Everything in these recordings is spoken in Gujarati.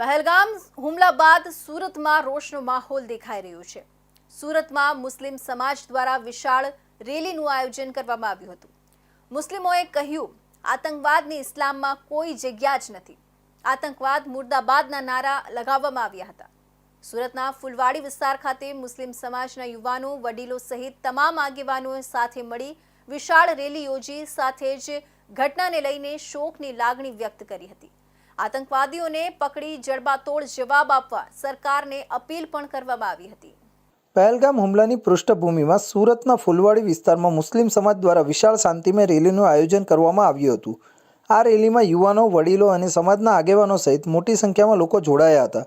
પહેલગામ હુમલા બાદ સુરતમાં રોષનો માહોલ દેખાઈ રહ્યો છે। સુરતમાં મુસ્લિમ સમાજ દ્વારા વિશાળ રેલીનું આયોજન કરવામાં આવ્યું હતું। મુસ્લિમોએ કહ્યું, આતંકવાદની ઇસ્લામમાં કોઈ જગ્યા જ નથી। આતંકવાદ મુર્દાબાદના નારા લગાવવામાં આવ્યા હતા। સુરતના ફુલવાડી વિસ્તાર ખાતે મુસ્લિમ સમાજના યુવાનો, વડીલો સહિત તમામ આગેવાનોએ સાથે મળી વિશાળ રેલી યોજી સાથે જ ઘટનાને લઈને શોકની લાગણી વ્યક્ત કરી હતી। આતંકવાદીઓને પકડી જડબાતોડ જવાબ આપવા સરકારને અપીલ પણ કરવામાં આવી હતી। પહેલગામ હુમલાની પૃષ્ઠભૂમિમાં સુરતના ફુલવાડી વિસ્તારમાં મુસ્લિમ સમાજ દ્વારા વિશાળ શાંતિમય રેલીનું આયોજન કરવામાં આવ્યું હતું। આ રેલીમાં યુવાનો, વડીલો અને સમાજના આગેવાનો સહિત મોટી સંખ્યામાં લોકો જોડાયા હતા।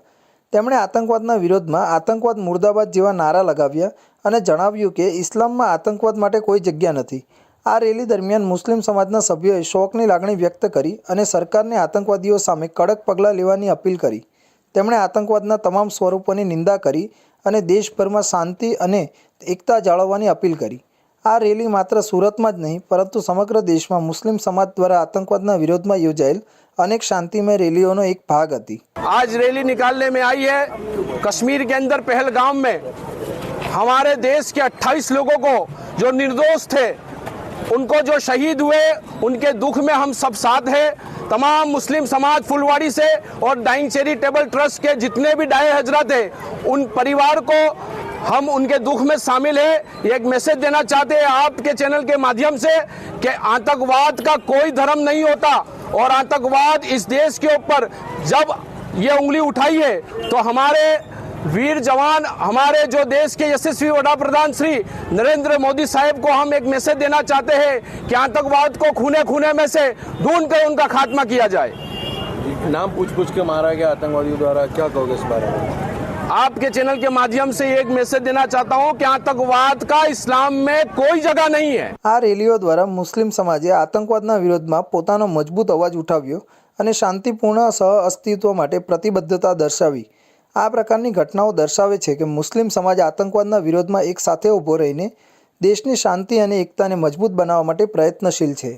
તેમણે આતંકવાદના વિરોધમાં આતંકવાદ મુર્દાબાદ જેવા નારા લગાવ્યા અને જણાવ્યું કે ઇસ્લામમાં આતંકવાદ માટે કોઈ જગ્યા નથી। આ રેલી દરમિયાન મુસ્લિમ સમાજના સભ્યોએ શોકની લાગણી વ્યક્ત કરી અને સરકારને આતંકવાદીઓ સામે કડક પગલાં લેવાની અપીલ કરી। તેમણે આતંકવાદના તમામ સ્વરૂપોની નિંદા કરી અને દેશભરમાં શાંતિ અને એકતા જાળવવાની અપીલ કરી। આ રેલી માત્ર સુરતમાં જ નહીં પરંતુ સમગ્ર દેશમાં મુસ્લિમ સમાજ દ્વારા આતંકવાદના વિરોધમાં યોજાયેલ अनेक शांतिमय रैलियों एक भाग थी। आज रैली निकालने में आई है। कश्मीर के अंदर पहलगाम में हमारे देश के 28 लोगों को जो निर्दोष थे, उनको जो शहीद हुए, उनके दुख में हम सब साथ हैं। तमाम मुस्लिम समाज फुलवाड़ी से और डाइंग चैरिटेबल ट्रस्ट के जितने भी डाये हजरत हैं, उन परिवार को हम उनके दुख में शामिल है। एक मैसेज देना चाहते हैं आपके चैनल के माध्यम से कि आतंकवाद का कोई धर्म नहीं होता और आतंकवाद इस देश के ऊपर जब ये उंगली उठाई है तो हमारे वीर जवान, हमारे जो देश के यशस्वी वड़ा प्रधान श्री नरेंद्र मोदी साहब को हम एक मैसेज देना चाहते हैं कि आतंकवाद को खूने खूने में से ढूंढ कर उनका खात्मा किया जाए। नाम पूछ के मारा गया आतंकवादियों द्वारा, क्या कहोगे इस बारे में? आपके चैनल के माध्यम से एक मैसेज देना चाहता हूं कि आतंकवाद का इस्लाम में कोई जगह नहीं है। आ रेलीओ द्वारा मुस्लिम समाजे आतंकवादना विरोधमां पोतानो मजबूत अवाज उठाव्यो અને શાંતિપૂર્ણ સહઅસ્તિત્વ માટે પ્રતિબદ્ધતા દર્શાવી। આ પ્રકારની ઘટનાઓ દર્શાવે છે કે મુસ્લિમ સમાજ આતંકવાદના વિરોધમાં એક સાથે ઊભો રહીને દેશની શાંતિ અને એકતાને મજબૂત બનાવવા માટે પ્રયત્નશીલ છે।